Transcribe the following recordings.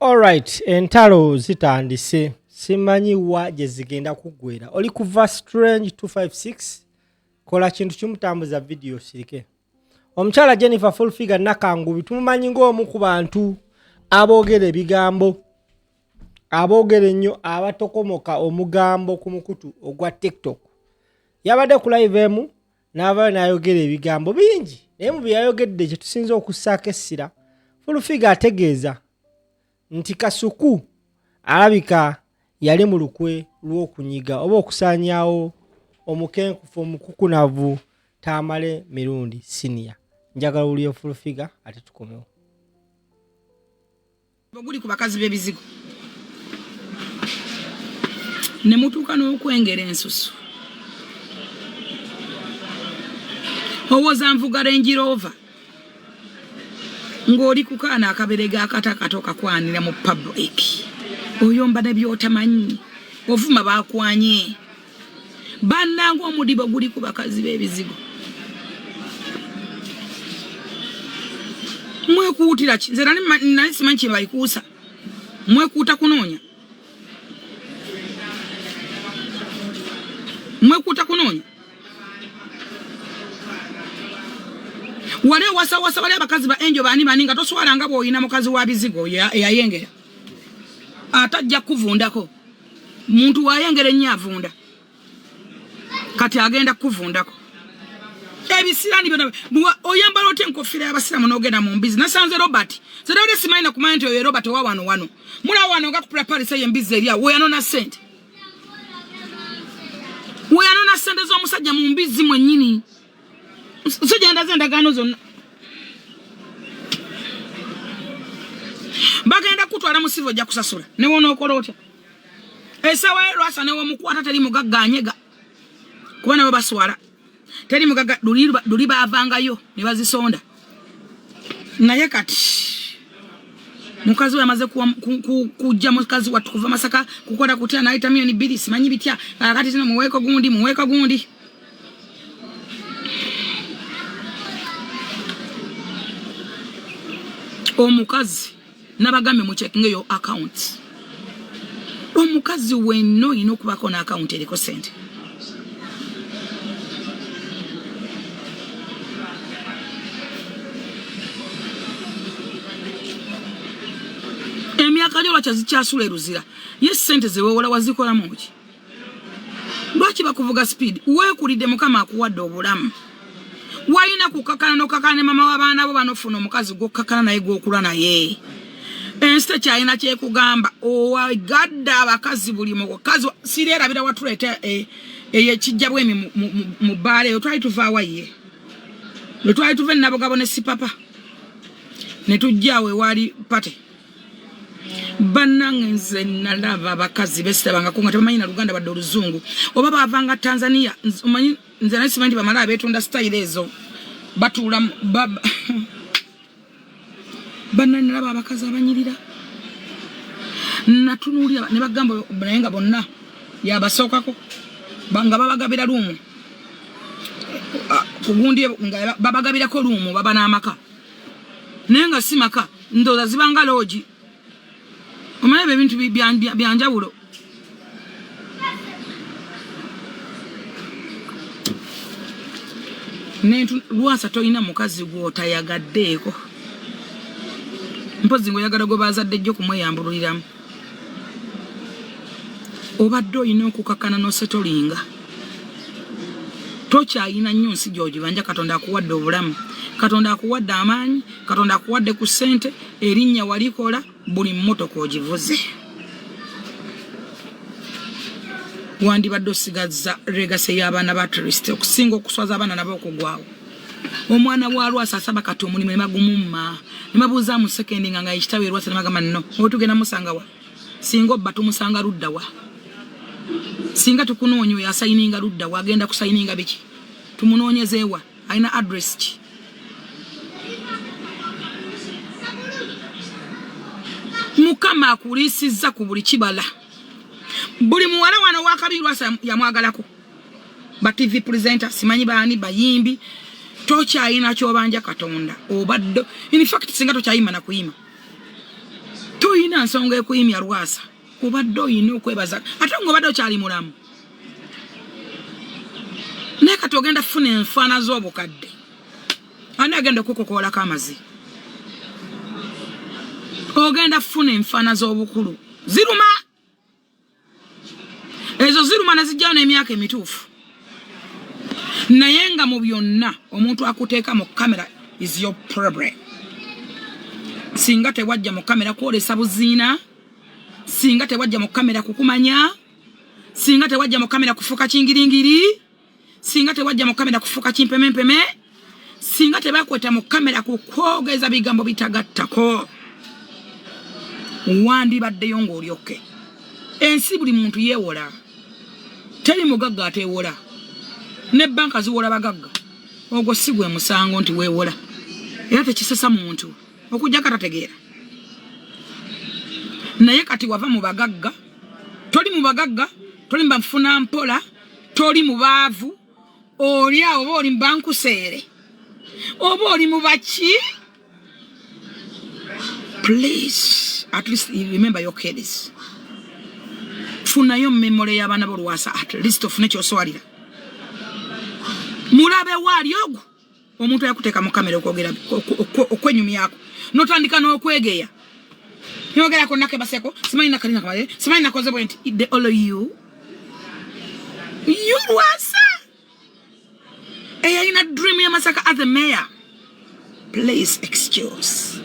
Alright, entalo zitandise. Simanyi wa gye zigenda kuggwera. Oli kuva Strange 256 kola kintu kimutambuza video sirike. Omukyala Jennifer full figure Nakangubi tumumanyi ng'omu ku bantu aboogera ebigambo. Aboogera ennyo abatokomoka omugambo ku mukutu ogwa TikTok. Yabadde ku live emu n'avaayo n'ayogera ebigambo bingi. Naye mu bye yayogedde kye tusinza okussaako essira. Full figure ategeeza nti Kasuku alabika yali mulukwe lw'okunyiga oba okusaanyaawo omukenkufu omukukunavu Tamale mirundi senior. Njagala uliyo full figure ate tukomewo. Boguli ku bakazi b'ebizigo ne mutuuka n'okwengera ensusu owoza nvuga Range Rover ng'oli ku kaana akaberega akatakato kakwanira mu public oyomba ne by'otamanyi ovuma baakwanye bannanga omudibo guli ku bakazi b'ebizigo mwekuutira ki nze nali simanyi kye balikuusa mwekuuta kunoonya wale wasa bali abakazi ba enjo bani nga toswala nga bw'olina mukazi wa bizigo eyayengera atajja kuvundako muntu wayengera ennyo avunda kati agenda kuvundako ebisirani byonna oyambala otya enkofira y'abasiramu n'ogenda mu mbizi nasanze Robert zedawde simanyi na kumanya nti oyo Robert wa wano mula wano nga kupula palisa y'embizi erya weyanona sente z'omusajja mu mbizi mwennyini musajja ndaze endagaano zonna bagenda kutwala musivo ojja kusasula ne wonookola otya esawa lwasa ne womukwata teri mugagga anyega kuba nabo baswala teri mugagga luli baavangayo ne bazisonda naye kati mukazi we amaze kujja mukazi wattu kuva Masaka kukola kutya n'ayita milioni 2 simanyi bitya kati tino muweeko gundi omukazi nabagambe mu checking yo account omukazi wenno ino kubako na account eriko sente emyaka lyo lwacha zikyasula eruzira yes sente zewewola wazikola muki lwaki bakuvuga speed weekulidde mukama akuwadde obulamu waina kukakana nokakane mama w'abaana bo banofuna omukazi gokakana naye gokula naye enste kyayina kyekugamba owagadda abakazi buli mukazi sirerabira watuleta eyekijja bwemi mu baale yo twali tuvaawa ye lo twali tuve nabogabo ne sipapa ne tujjawe wali pate bannange nze nalaba abakazi besitaba nga tabamanyi na Luganda badde oluzungu oba bavanga Tanzania omanyi nze nasimanyi bamala betunda style ezo batula banani nalaba abakazi abanyirira natunulira ne bagamba naye nga bonna yabasookako nga babagabira luumu kugundi nga babagabirako luumu baba n'amaka naye nga si maka ndooza zibanga loogi omanyi ebintu byanjawulo nentu lwasa toyina mukazi gwotayagaddeeko mpozi ngoyagala gwe bazadde jjo kumweyambululiramu obadde oyina okukakana n'osetolinga tokyayina nnyo nsi gy'ogibanja Katonda akuwadde obulamu Katonda akuwadde amaanyi Katonda akuwadde ku ssente erinnya walikola buli mmotoka ogivuze wandibadde osigaza regase y'abaana ba tourist okusinga okuswaza abaana nabo okugwawo omwana wa Lwasa asaba kati omulimu ne magumumma ne mabuuza mu sekendi nga ekitawe Lwasa ne magamba nno otugenda musanga wa singa obba tumusanga ludda wa singa tukunoonya oyo asayininga ludda wa agenda kusayininga biki tumunoonyezeewa alina address ki Mukama akuliisizza ku buli kibala buli muwala wano wakabi Lwasa yamwagalako ba TV presenter simanyi baani bayimbi tokyayina kyobanja Katonda obadde in fact singa tokyayima na kuyima toyina toyina nsonga ekuyimya Lwasa obadde oyina okwebaza ate ng'obadde okyali mulamu naye kati ogenda funa enfaana z'obukadde ani agenda okukokoolako amazi ogenda funa enfaana z'obukulu ziruma ezo ziruma nezijjayo n'emyaka emituufu naye nga mu byonna omuntu akuteeka mu kamera is your problem singa tewajja mu kamera kwolesa buziina singa tewajja mu kamera kukumanya singa tewajja mu kamera kufuka kingiringiri singa tewajja mu kamera kufuka kimpemempeme singa tebakweta mu kamera kukwogeza bigambo bitagattako wandibaddeyo ng'olyoke ensi buli muntu yeewola teri mugagga ateewola ne banka ziwola bagagga ogwo si gwe musango nti weewola era tekisesa muntu okujja katategeera naye kati wava mu bagagga toli mu bagagga toli mu bafuna mpola toli mu baavu oli awo oba oli mu bankuseere oba oli mu baki please at least remember your kids funayo memory y'abaana bo Lwasa at least ofune kyoswalira mulabe wali ogwo omuntu yakuteeka mu kamera okwogera okwenyumyako notandika n'okwegeya nyogera ko nake baseko simanyi nakalina kabaye simanyi nakoze bwenti the all of you Lwasa in a dream ya Masaka as a mayor please excuse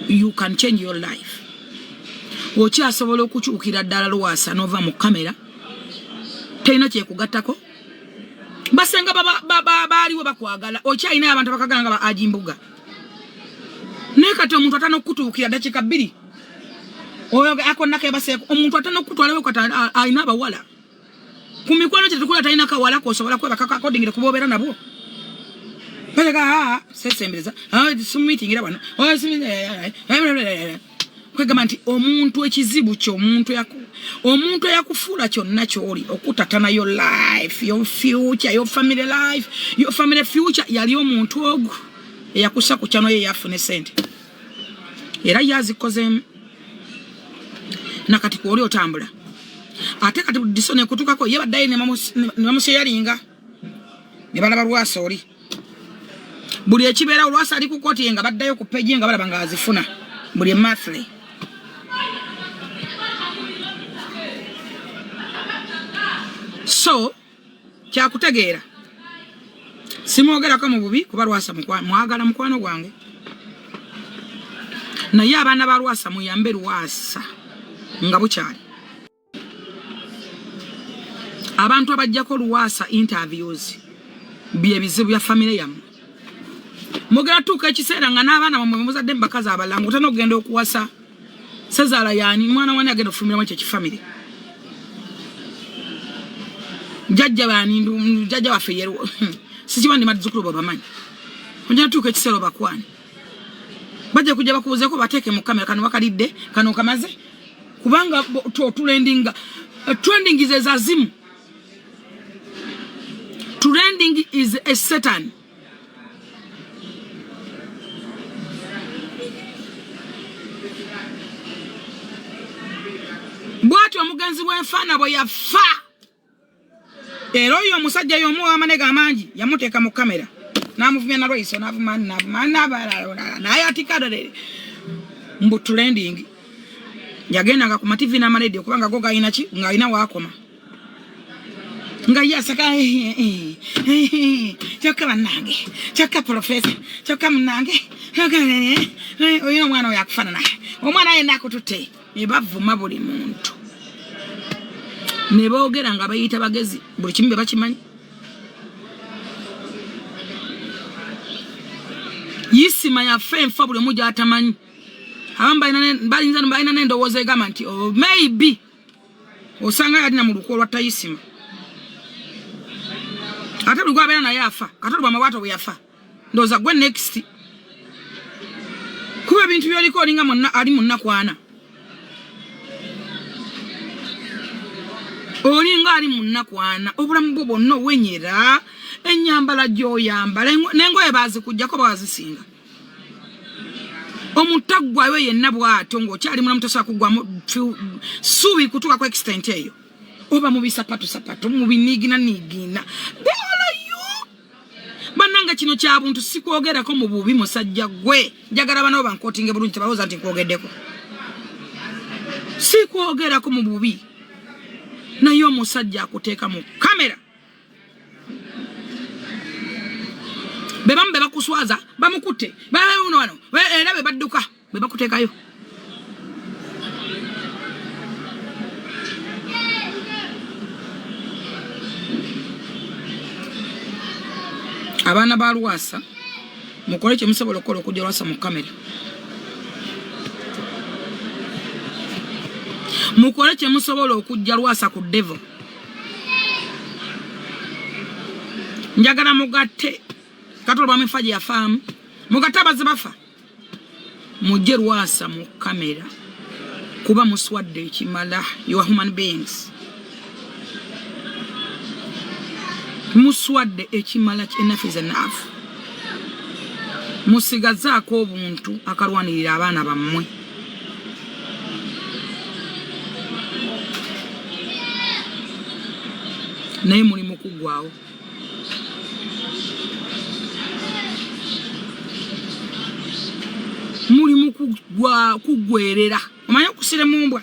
you can change your life wocha asobola okukyukira ddala Lwasa nova mu kamera tayina kyekugattako basenga baaliwo bakwagala okyayina abantu bakagala nga ba ajimbuga naye kati omuntu atana okutuukira dakiika 2 oyo akonnako ebaseeko omuntu atana okutwalawo kati ayina abawala ku mikwano kye tukula talina kawala kosobola kwebaka according kuba obeera nabo sesembereza simumitingira wano kwegamba nti omuntu ekizibu kyo omuntu eyakufuula kyonna kyoli okutatana your life your future your family future yali omuntu ogwo eyakussa ku kyano ye yafune sente era yazikozeemu nakati kwoli otambula ate kati disone ekutukako ye baddayo ne bamusheyalinga ne balaba Lwasa oli buli ekibeera Lwasa ali ku kooti nga baddayo ku peji nga balaba nga azifuna buli monthly so kyakutegeera simwogerako mu bubi kuba Lwasa mwagala mukwano gwange naye abaana ba Lwasa muyambe Lwasa nga bukyali abantu abajjako Lwasa interviews bye bizibu bya family yamu mugera tuuka ekiseera nga n'abaana bamwe muzadde mbakazi abalango otana okugenda okuwasa sezaala yani mwana wani agenda okufulumira mu ekyo kifamily Jjajja bani Jjajja waffe yero sikiba ndi madzukulu bamanyi ojja tuuka ekiseera bakwani bajja kujja bakubuzeeko bateeke mu kamera kano bakalidde kano kamaze kubanga trending is a zazimu trending is a Satan bwati omugenzi w'enfaana bwe yafa era oyo omusajja y'omu w'amanega amangi yamuteeka mu kamera n'amuvumya na Lwaiso n'avuma naye atikadde mbu trending yagendanga ku mativi n'amaledio kubanga go gayina ki ng'alina waakoma nga yasaka kyokka bannange kyokka profesa kyokka munnange oyina omwana oyo akufaanana omwana yenna akututte ne bavuma buli muntu ne boogera nga bayita bagezi buli kimu be bakimanyi yisima yaffe enfa buli omu gy'atamanyi abamu balina n'endowooza egamba nti maybe osanga yalina mu lukwo olwa tayisima ate buli gwabeera naye afa kati olwa mabwato bwe yafa ndowooza gwe next kuba ebintu byoliko olinga ali munnakwana olinga ali munnakwana obulamu bwo bwonna owenyera ennyambala gy'oyambala n'engoye baazikugjako bawazisinga omutaggwayo yenna bw'atyo ng'okyali mulamu tosobola kuggwamu suubi kutuuka ku extent eyo oba mu bisapatu mu biniigina bannanga kino kya buntu sikwogerako mu bubi musajja gwe njagala banabo bankootinge bulungi tebalowooza nti nkwogeddeko sikwogerako mu bubi naye omusajja akuteeka mu kamera bebamu be bakuswaza bamukutte babeuno wano era be badduka be bakuteekayo abaana ba Lwasa mukole kye musobola okukola okujja Lwasa mu kamera mukole kye musobola okujja Lwasa ku devil njagala mugatte katolo bamefaje ya famu mugata bazibafa mujje Lwasa mu kamera kuba muswadde ekimala you are human beings muswadde ekimala enough is enough musigazaako obuntu akalwanirira abaana bammwe naye muli mukuggwaawo muli mukugwerera omanye okusire mumbwa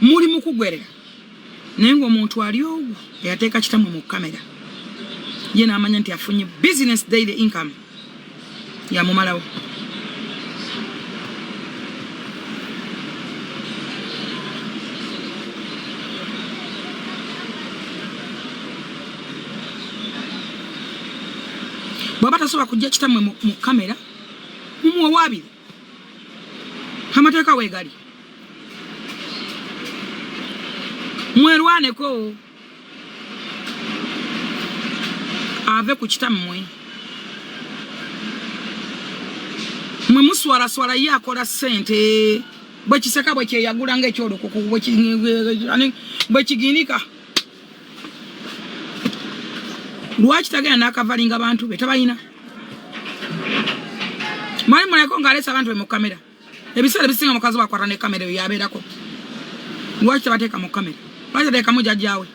muli mukugwerera naye ng'omuntu ali ogwo eyateeka kitamwe mu kamera ye n'amanya nti afunye business daily income yamumalawo bw'aba tasobola kujja kitamwe mu kamera mumuwe waabiri amateeka weegali mwerwaneko ave ku kitammwe mwe muswalaswala ye akola ssente bwe kiseka bwe kyeyagula ng'ekyolokoku bwe kiginika lwaki tagenda n'akavalinga abantu be tabalina mwali muleko ng'aleesa abantu be mu kamera ebiseera ebisinga mukazi wakwata ne kamera eyo yabeerako lwaki tabateeka mu kamera lwaki tateekamu jjajjaawe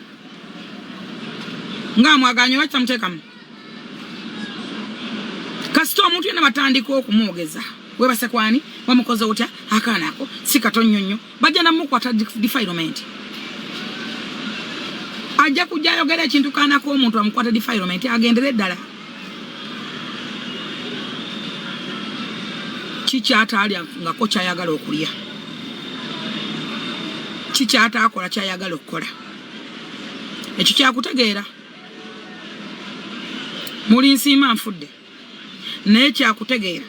ng'amwaganye lwaki tamuteekamu kasita omuntu yenna batandika okumwogeza webasekwani wamukoze otya akaana ako si kato nnyonnyo bajja namukwata defilement ajja kujja ayogera ekintu kaanako omuntu amukwata defilement agendere eddala kikyataalya ngako kyayagala okulya kikyataakola kyayagala okukola ekyo kyakutegeera muli nsiima nfudde naye kyakutegeera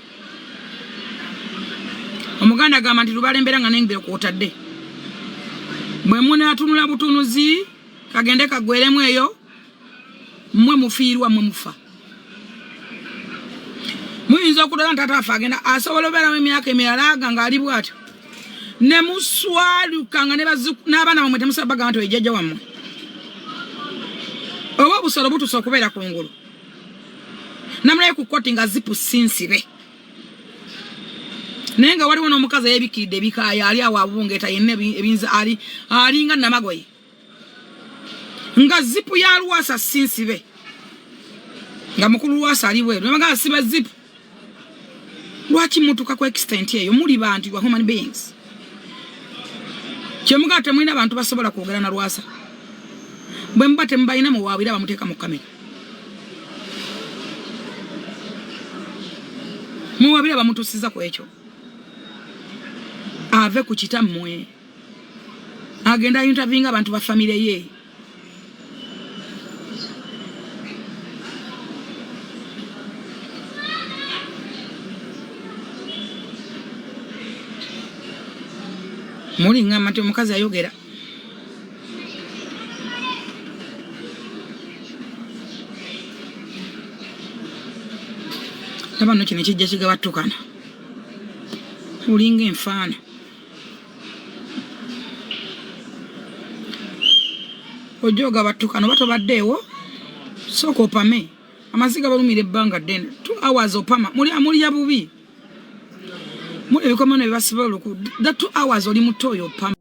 omuganda agamba nti lubalembera nga nengibire kwotadde bwe munaatunula butunuzi kagende kagweremu eyo mmwe mufiirwa mmwe mufa muyinza okulola nti ate afa agenda asobola obeeramu emyaka emirala aga ng'ali bw'atyo ne muswalukanga n'abaana bamwe temusobola bagamba nti ejjajja wammwe oba obusolo butusa okubeera ku ngulu namulaye ku koti nga zipu sinsibe naye nga waliwo n'omukazi eyebikidde ebikaaya ali awo abungeeta yenna ebinza alinga namagoye nga zipu ya Lwasa sinsibe nga mukulu Lwasa ali bweru namagala siba zipu lwaki mutuka ku extent eyo muli bantu wa human beings kyemugala temulina abantu basobola kwogera na Lwasa bwe muba temubalina muwaabira bamuteeka mu kamera muwaabira bamutusiza ku ekyo ave ku kitammwe agenda interviewinga abantu ba famire ye muli ngamba nti omukazi ayogera abano kino kijja kigabattukana olinga enfaana ojoga battukana oba tobaddeewo sooka opame amaziga balumira ebbanga ddene 2 hours opama mulya bubi Mule bikomano bibasiba oluku. The 2 hours oli mutoyo pam.